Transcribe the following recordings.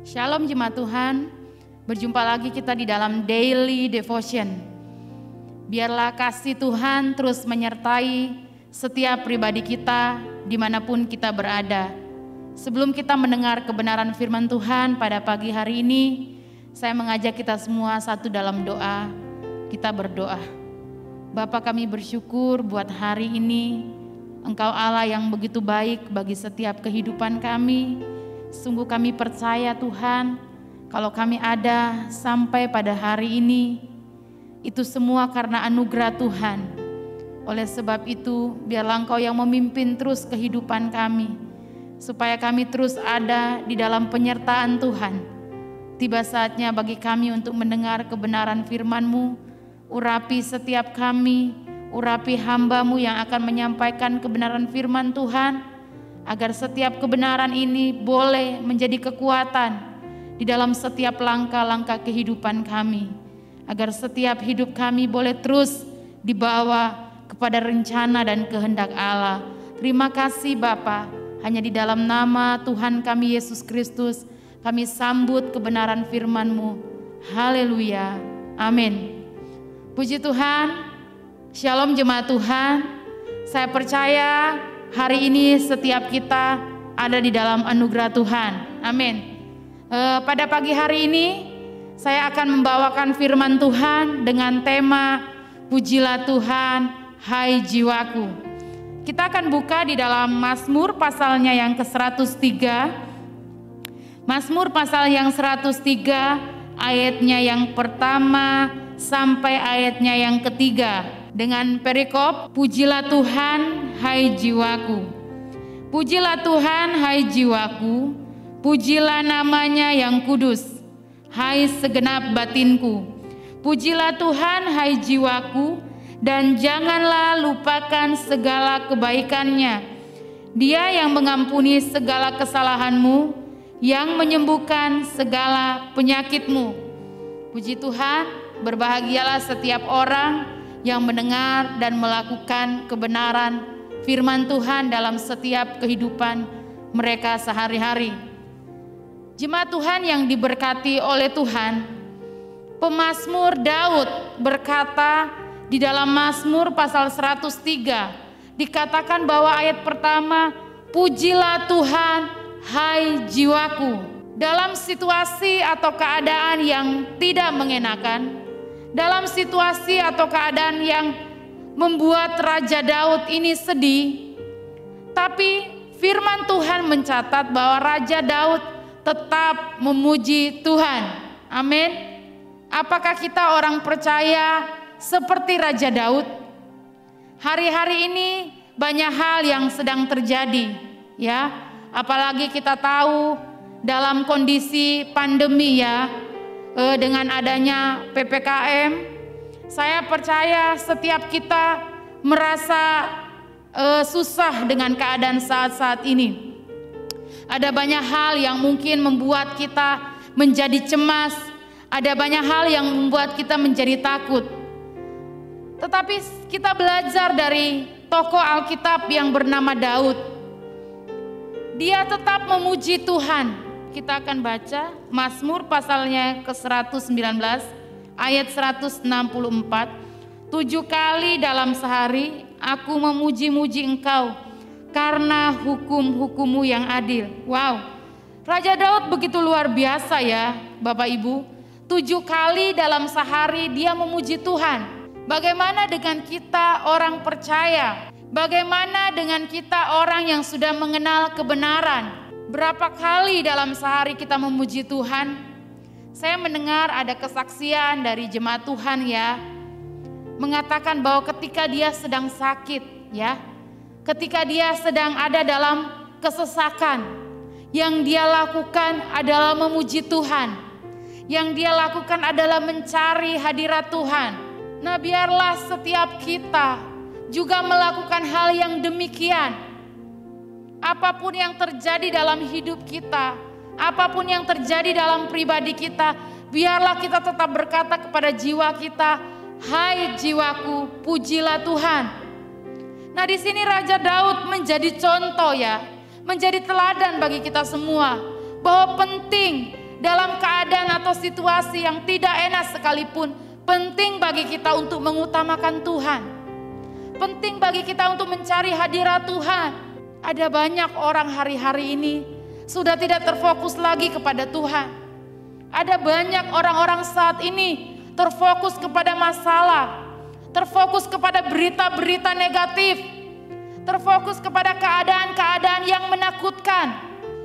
Shalom jemaat Tuhan, berjumpa lagi kita di dalam Daily Devotion. Biarlah kasih Tuhan terus menyertai setiap pribadi kita dimanapun kita berada. Sebelum kita mendengar kebenaran firman Tuhan pada pagi hari ini, saya mengajak kita semua satu dalam doa. Kita berdoa. Bapa, kami bersyukur buat hari ini. Engkau Allah yang begitu baik bagi setiap kehidupan kami. Sungguh kami percaya Tuhan, kalau kami ada sampai pada hari ini, itu semua karena anugerah Tuhan. Oleh sebab itu, biarlah Engkau yang memimpin terus kehidupan kami, supaya kami terus ada di dalam penyertaan Tuhan. Tiba saatnya bagi kami untuk mendengar kebenaran firman-Mu. Urapi setiap kami, urapi hamba-Mu yang akan menyampaikan kebenaran firman Tuhan, agar setiap kebenaran ini boleh menjadi kekuatan di dalam setiap langkah-langkah kehidupan kami, agar setiap hidup kami boleh terus dibawa kepada rencana dan kehendak Allah. Terima kasih Bapa, hanya di dalam nama Tuhan kami Yesus Kristus kami sambut kebenaran firman-Mu. Haleluya, amin. Puji Tuhan. Shalom jemaat Tuhan. Saya percaya hari ini setiap kita ada di dalam anugerah Tuhan. Amin. Pada pagi hari ini saya akan membawakan firman Tuhan dengan tema Pujilah Tuhan, hai jiwaku. Kita akan buka di dalam Mazmur pasalnya yang ke-103. Mazmur pasal yang 103 ayatnya yang pertama sampai ayatnya yang ketiga. Dengan perikop, pujilah Tuhan, hai jiwaku. Pujilah Tuhan, hai jiwaku. Pujilah namanya yang kudus, hai segenap batinku. Pujilah Tuhan, hai jiwaku, dan janganlah lupakan segala kebaikannya. Dia yang mengampuni segala kesalahanmu, yang menyembuhkan segala penyakitmu. Puji Tuhan, berbahagialah setiap orang yang mendengar dan melakukan kebenaran firman Tuhan dalam setiap kehidupan mereka sehari-hari. Jemaat Tuhan yang diberkati oleh Tuhan, pemazmur Daud berkata di dalam Mazmur pasal 103, dikatakan bahwa ayat pertama, pujilah Tuhan, hai jiwaku. Dalam situasi atau keadaan yang tidak mengenakan, dalam situasi atau keadaan yang membuat Raja Daud ini sedih, tapi firman Tuhan mencatat bahwa Raja Daud tetap memuji Tuhan. Amin. Apakah kita orang percaya seperti Raja Daud? Hari-hari ini banyak hal yang sedang terjadi, ya. Apalagi kita tahu dalam kondisi pandemi, ya. Dengan adanya PPKM, saya percaya setiap kita merasa susah dengan keadaan saat-saat ini. Ada banyak hal yang mungkin membuat kita menjadi cemas, ada banyak hal yang membuat kita menjadi takut. Tetapi kita belajar dari tokoh Alkitab yang bernama Daud. Dia tetap memuji Tuhan. Kita akan baca Mazmur pasalnya ke-119 ayat 164. 7 kali dalam sehari aku memuji-muji Engkau karena hukum-hukum-Mu yang adil. Wow, Raja Daud begitu luar biasa ya Bapak Ibu. 7 kali dalam sehari dia memuji Tuhan. Bagaimana dengan kita orang percaya? Bagaimana dengan kita orang yang sudah mengenal kebenaran? Berapa kali dalam sehari kita memuji Tuhan? Saya mendengar ada kesaksian dari jemaat Tuhan ya, mengatakan bahwa ketika dia sedang sakit ya, ketika dia sedang ada dalam kesesakan, yang dia lakukan adalah memuji Tuhan. Yang dia lakukan adalah mencari hadirat Tuhan. Nah, biarlah setiap kita juga melakukan hal yang demikian. Apapun yang terjadi dalam hidup kita, apapun yang terjadi dalam pribadi kita, biarlah kita tetap berkata kepada jiwa kita, hai jiwaku, pujilah Tuhan. Nah, di sini Raja Daud menjadi contoh ya, menjadi teladan bagi kita semua, bahwa penting dalam keadaan atau situasi yang tidak enak sekalipun, penting bagi kita untuk mengutamakan Tuhan. Penting bagi kita untuk mencari hadirat Tuhan. Ada banyak orang hari-hari ini sudah tidak terfokus lagi kepada Tuhan. Ada banyak orang-orang saat ini terfokus kepada masalah, terfokus kepada berita-berita negatif, terfokus kepada keadaan-keadaan yang menakutkan.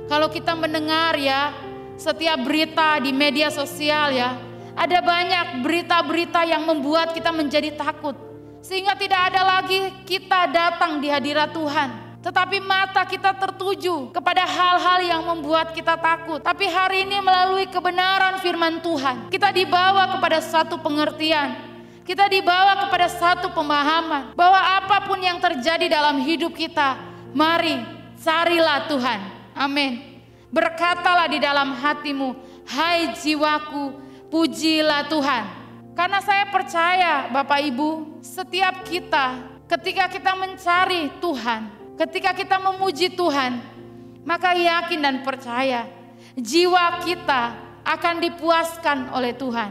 Kalau kita mendengar ya, setiap berita di media sosial ya, ada banyak berita-berita yang membuat kita menjadi takut. Sehingga tidak ada lagi kita datang di hadirat Tuhan. Tetapi mata kita tertuju kepada hal-hal yang membuat kita takut. Tapi hari ini melalui kebenaran firman Tuhan, kita dibawa kepada satu pengertian. Kita dibawa kepada satu pemahaman bahwa apapun yang terjadi dalam hidup kita, mari carilah Tuhan. Amin. Berkatalah di dalam hatimu, hai jiwaku, pujilah Tuhan. Karena saya percaya Bapak Ibu, setiap kita ketika kita mencari Tuhan, ketika kita memuji Tuhan, maka yakin dan percaya jiwa kita akan dipuaskan oleh Tuhan.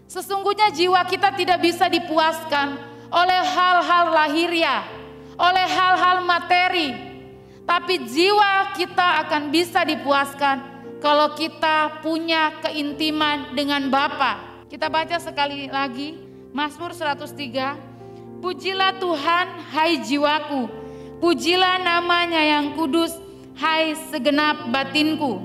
Sesungguhnya jiwa kita tidak bisa dipuaskan oleh hal-hal lahiriah, oleh hal-hal materi. Tapi jiwa kita akan bisa dipuaskan kalau kita punya keintiman dengan Bapa. Kita baca sekali lagi Mazmur 103. Pujilah Tuhan hai jiwaku, pujilah namanya yang kudus hai segenap batinku.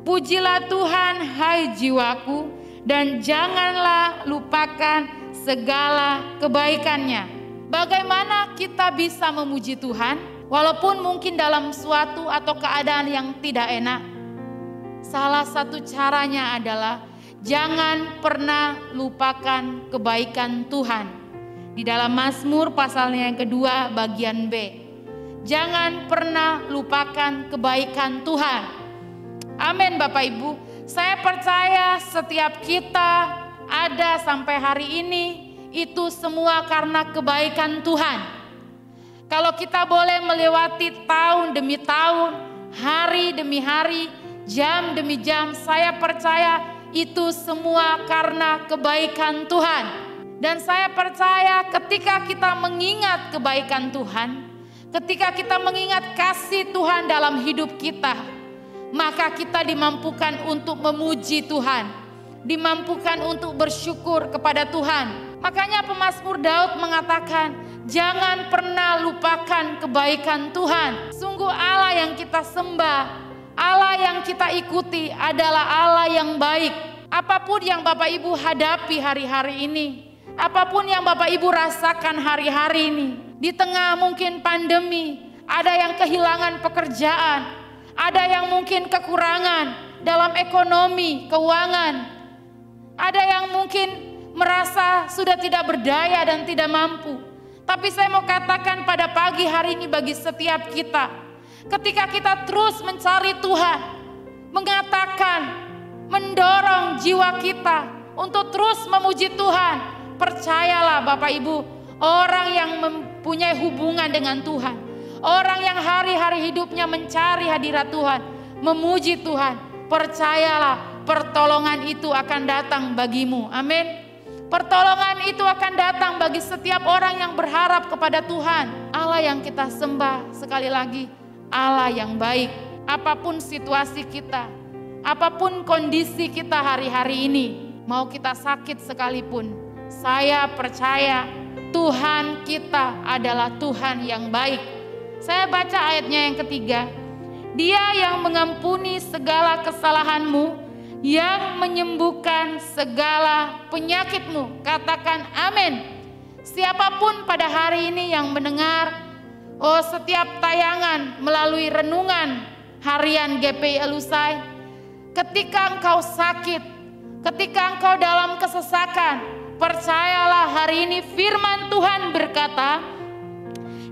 Pujilah Tuhan hai jiwaku, dan janganlah lupakan segala kebaikannya. Bagaimana kita bisa memuji Tuhan walaupun mungkin dalam suatu atau keadaan yang tidak enak? Salah satu caranya adalah jangan pernah lupakan kebaikan Tuhan. Di dalam Mazmur pasalnya yang kedua bagian B. Jangan pernah lupakan kebaikan Tuhan. Amin Bapak Ibu. Saya percaya setiap kita ada sampai hari ini itu semua karena kebaikan Tuhan. Kalau kita boleh melewati tahun demi tahun, hari demi hari, jam demi jam, saya percaya itu semua karena kebaikan Tuhan. Dan saya percaya ketika kita mengingat kebaikan Tuhan, ketika kita mengingat kasih Tuhan dalam hidup kita, maka kita dimampukan untuk memuji Tuhan, dimampukan untuk bersyukur kepada Tuhan. Makanya pemazmur Daud mengatakan, jangan pernah lupakan kebaikan Tuhan. Sungguh Allah yang kita sembah, Allah yang kita ikuti adalah Allah yang baik. Apapun yang Bapak Ibu hadapi hari-hari ini, apapun yang Bapak Ibu rasakan hari-hari ini, di tengah mungkin pandemi, ada yang kehilangan pekerjaan, ada yang mungkin kekurangan dalam ekonomi, keuangan, ada yang mungkin merasa sudah tidak berdaya dan tidak mampu. Tapi saya mau katakan pada pagi hari ini bagi setiap kita, ketika kita terus mencari Tuhan, mengatakan, mendorong jiwa kita untuk terus memuji Tuhan, percayalah Bapak Ibu, orang yang mempunyai hubungan dengan Tuhan, orang yang hari-hari hidupnya mencari hadirat Tuhan, memuji Tuhan, percayalah pertolongan itu akan datang bagimu. Amin. Pertolongan itu akan datang bagi setiap orang yang berharap kepada Tuhan. Allah yang kita sembah, sekali lagi, Allah yang baik. Apapun situasi kita, apapun kondisi kita hari-hari ini, mau kita sakit sekalipun, saya percaya Tuhan kita adalah Tuhan yang baik. Saya baca ayatnya yang ketiga. Dia yang mengampuni segala kesalahanmu, yang menyembuhkan segala penyakitmu. Katakan amin. Siapapun pada hari ini yang mendengar setiap tayangan melalui renungan harian GPI Elusai, ketika engkau sakit, ketika engkau dalam kesesakan, percayalah hari ini firman Tuhan berkata,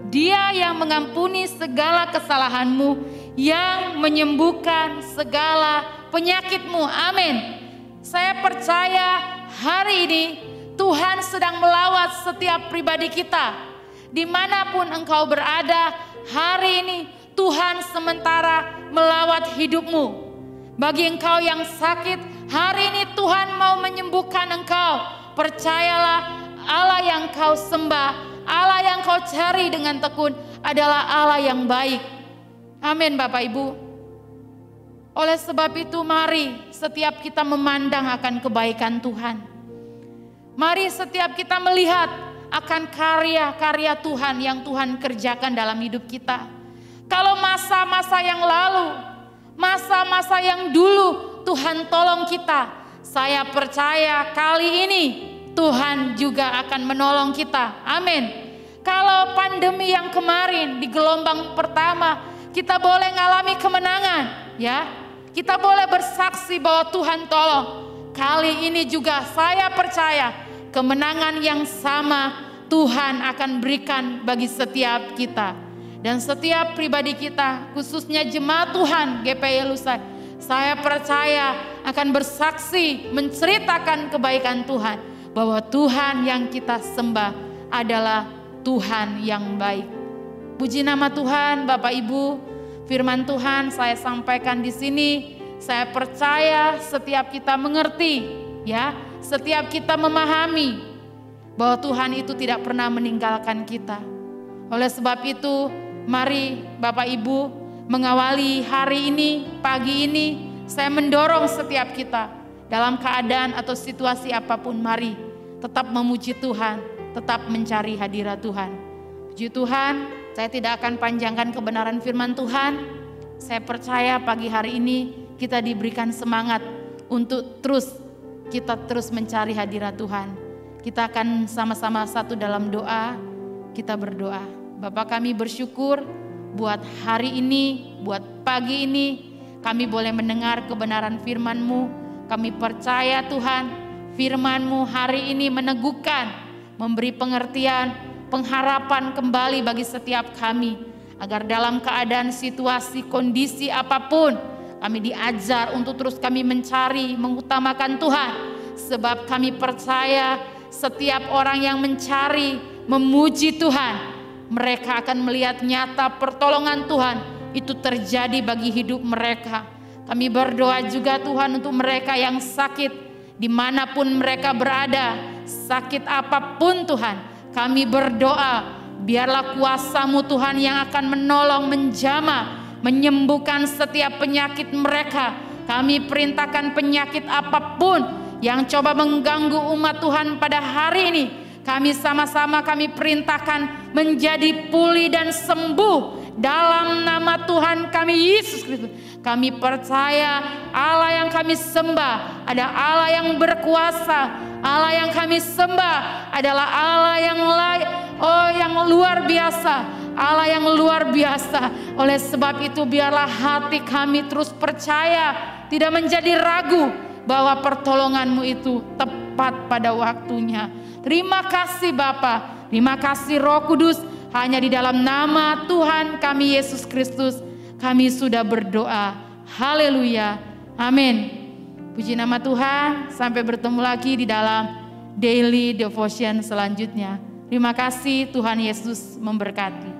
Dia yang mengampuni segala kesalahanmu, yang menyembuhkan segala penyakitmu. Amin. Saya percaya hari ini Tuhan sedang melawat setiap pribadi kita. Dimanapun engkau berada, hari ini Tuhan sementara melawat hidupmu. Bagi engkau yang sakit, hari ini Tuhan mau menyembuhkan engkau. Percayalah, Allah yang kau sembah, Allah yang kau cari dengan tekun adalah Allah yang baik. Amin Bapak Ibu. Oleh sebab itu mari setiap kita memandang akan kebaikan Tuhan. Mari setiap kita melihat akan karya-karya Tuhan yang Tuhan kerjakan dalam hidup kita. Kalau masa-masa yang lalu, masa-masa yang dulu Tuhan tolong kita, saya percaya kali ini Tuhan juga akan menolong kita. Amin. Kalau pandemi yang kemarin di gelombang pertama kita boleh ngalami kemenangan, ya. Kita boleh bersaksi bahwa Tuhan tolong. Kali ini juga saya percaya kemenangan yang sama Tuhan akan berikan bagi setiap kita. Dan setiap pribadi kita, khususnya jemaat Tuhan GPI Lusai, saya percaya akan bersaksi menceritakan kebaikan Tuhan, bahwa Tuhan yang kita sembah adalah Tuhan yang baik. Puji nama Tuhan. Bapak Ibu, firman Tuhan saya sampaikan di sini. Saya percaya setiap kita mengerti, ya, setiap kita memahami bahwa Tuhan itu tidak pernah meninggalkan kita. Oleh sebab itu, mari Bapak Ibu mengawali hari ini, pagi ini, saya mendorong setiap kita dalam keadaan atau situasi apapun, mari tetap memuji Tuhan, tetap mencari hadirat Tuhan. Puji Tuhan, saya tidak akan panjangkan kebenaran firman Tuhan. Saya percaya pagi hari ini kita diberikan semangat untuk kita terus mencari hadirat Tuhan. Kita akan sama-sama satu dalam doa, kita berdoa. Bapa, kami bersyukur buat hari ini, buat pagi ini, kami boleh mendengar kebenaran firman-Mu. Kami percaya Tuhan, firman-Mu hari ini meneguhkan, memberi pengertian, pengharapan kembali bagi setiap kami. Agar dalam keadaan situasi, kondisi apapun, kami diajar untuk terus kami mencari, mengutamakan Tuhan. Sebab kami percaya setiap orang yang mencari, memuji Tuhan, mereka akan melihat nyata pertolongan Tuhan itu terjadi bagi hidup mereka. Kami berdoa juga Tuhan untuk mereka yang sakit, dimanapun mereka berada, sakit apapun Tuhan, kami berdoa biarlah kuasa-Mu Tuhan yang akan menolong, menjamah, menyembuhkan setiap penyakit mereka. Kami perintahkan penyakit apapun yang coba mengganggu umat Tuhan pada hari ini, kami sama-sama kami perintahkan menjadi pulih dan sembuh dalam nama Tuhan kami Yesus Kristus. Kami percaya Allah yang kami sembah ada Allah yang berkuasa. Allah yang kami sembah adalah Allah yang lain, yang luar biasa. Allah yang luar biasa. Oleh sebab itu biarlah hati kami terus percaya, tidak menjadi ragu bahwa pertolongan-Mu itu tepat pada waktunya. Terima kasih Bapa, terima kasih Roh Kudus. Hanya di dalam nama Tuhan kami Yesus Kristus kami sudah berdoa. Haleluya. Amin. Puji nama Tuhan. Sampai bertemu lagi di dalam Daily Devotion selanjutnya. Terima kasih, Tuhan Yesus memberkati.